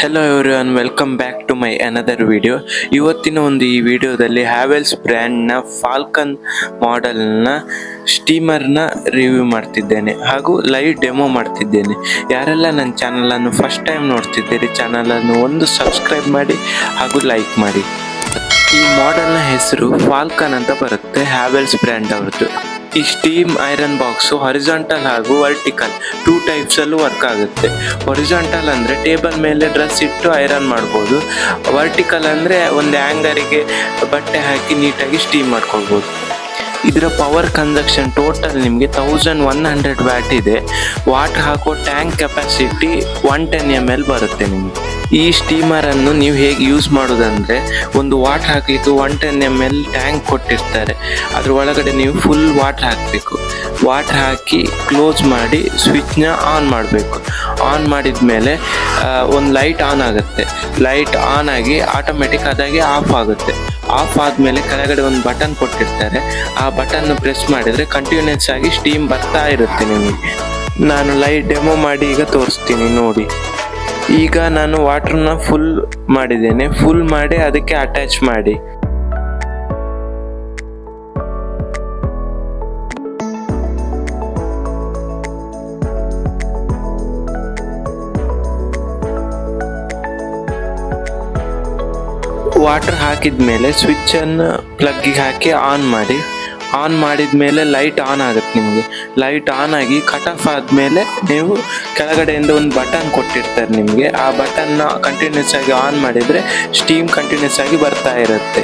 Hello everyone, welcome back to my another video. ಇವತ್ತಿನ ಈ ವಿಡಿಯೋದಲ್ಲಿ ಹ್ಯಾವೆಲ್ಸ್ ಬ್ರ್ಯಾಂಡ್ನ ಫಾಲ್ಕನ್ ಮಾಡೆಲ್ನ ಸ್ಟೀಮರ್ನ ರಿವ್ಯೂ ಮಾಡ್ತಿದ್ದೇನೆ ಹಾಗೂ ಲೈವ್ ಡೆಮೋ ಮಾಡ್ತಿದ್ದೇನೆ. ಯಾರೆಲ್ಲ ನನ್ನ ಚಾನಲನ್ನು ಫಸ್ಟ್ ಟೈಮ್ ನೋಡ್ತಿದ್ದೀರಿ, ಚಾನಲನ್ನು ಒಂದು ಸಬ್ಸ್ಕ್ರೈಬ್ ಮಾಡಿ ಹಾಗೂ ಲೈಕ್ ಮಾಡಿ. ಈ ಮಾಡೆಲ್ನ ಹೆಸರು ಫಾಲ್ಕನ್ ಅಂತ ಬರುತ್ತೆ, ಹ್ಯಾವೆಲ್ಸ್ ಬ್ರ್ಯಾಂಡ್ ಅವ್ರದ್ದು. ಈ ಸ್ಟೀಮ್ ಐರನ್ ಬಾಕ್ಸು ಹಾರಿಜಾಂಟಲ್ ಹಾಗೂ ವರ್ಟಿಕಲ್ 2 ಟೈಪ್ಸಲ್ಲೂ ವರ್ಕ್ ಆಗುತ್ತೆ. ಹಾರಿಜಾಂಟಲ್ ಅಂದರೆ ಟೇಬಲ್ ಮೇಲೆ ಡ್ರೆಸ್ ಇಟ್ಟು ಐರನ್ ಮಾಡ್ಬೋದು. ವರ್ಟಿಕಲ್ ಅಂದರೆ ಒಂದು ಹ್ಯಾಂಗರಿಗೆ ಬಟ್ಟೆ ಹಾಕಿ ನೀಟಾಗಿ ಸ್ಟೀಮ್ ಮಾಡ್ಕೊಳ್ಬೋದು. ಇದರ ಪವರ್ ಕನ್ಸಂಪ್ಷನ್ ಟೋಟಲ್ ನಿಮಗೆ 1100 ವ್ಯಾಟ್ ಇದೆ. ವಾಟರ್ ಹಾಕೋ ಟ್ಯಾಂಕ್ ಕೆಪಾಸಿಟಿ 110 ml ಬರುತ್ತೆ ನಿಮಗೆ. ಈ ಸ್ಟೀಮರನ್ನು ನೀವು ಹೇಗೆ ಯೂಸ್ ಮಾಡೋದಂದರೆ, ಒಂದು ವಾಟರ್ ಹಾಕಲಿಕ್ಕೆ 110 ml ಟ್ಯಾಂಕ್ ಕೊಟ್ಟಿರ್ತಾರೆ. ಅದ್ರ ಒಳಗಡೆ ನೀವು ಫುಲ್ ವಾಟರ್ ಹಾಕಬೇಕು. ವಾಟರ್ ಹಾಕಿ ಕ್ಲೋಸ್ ಮಾಡಿ ಸ್ವಿಚ್ನ ಆನ್ ಮಾಡಬೇಕು. ಆನ್ ಮಾಡಿದ ಮೇಲೆ ಒಂದು ಲೈಟ್ ಆನ್ ಆಗುತ್ತೆ. ಲೈಟ್ ಆನ್ ಆಗಿ ಆಟೋಮೆಟಿಕ್ ಅದಾಗಿ ಆಫ್ ಆಗುತ್ತೆ. ಆಫ್ ಆದಮೇಲೆ ಕೆಳಗಡೆ ಒಂದು ಬಟನ್ ಕೊಟ್ಟಿರ್ತಾರೆ. ಆ ಬಟನ್ನು ಪ್ರೆಸ್ ಮಾಡಿದರೆ ಕಂಟಿನ್ಯೂಸ್ ಆಗಿ ಸ್ಟೀಮ್ ಬರ್ತಾ ಇರುತ್ತೆ ನಿಮಗೆ. ನಾನು ಲೈವ್ ಡೆಮೋ ಮಾಡಿ ಈಗ ತೋರಿಸ್ತೀನಿ ನೋಡಿ. ಈಗ ನಾನು ವಾಟರ್ನ ಫುಲ್ ಮಾಡಿದ್ದೇನೆ. ಫುಲ್ ಮಾಡಿ ಅದಕ್ಕೆ ಅಟ್ಯಾಚ್ ಮಾಡಿ. ವಾಟರ್ ಹಾಕಿದ ಮೇಲೆ ಸ್ವಿಚ್ಚನ್ನು ಪ್ಲಗ್ಗಿಗೆ ಹಾಕಿ ಆನ್ ಮಾಡಿ. ಆನ್ ಮಾಡಿದ ಮೇಲೆ ಲೈಟ್ ಆನ್ ಆಗುತ್ತೆ ನಿಮಗೆ. ಲೈಟ್ ಆನ್ ಆಗಿ ಕಟ್ ಆಫ್ ಆದಮೇಲೆ ನೀವು ಕೆಳಗಡೆಯಿಂದ ಒಂದು ಬಟನ್ ಕೊಟ್ಟಿರ್ತಾರೆ ನಿಮಗೆ. ಆ ಬಟನ್ನ ಕಂಟಿನ್ಯೂಸ್ ಆಗಿ ಆನ್ ಮಾಡಿದರೆ ಸ್ಟೀಮ್ ಕಂಟಿನ್ಯೂಸ್ ಆಗಿ ಬರ್ತಾ ಇರುತ್ತೆ.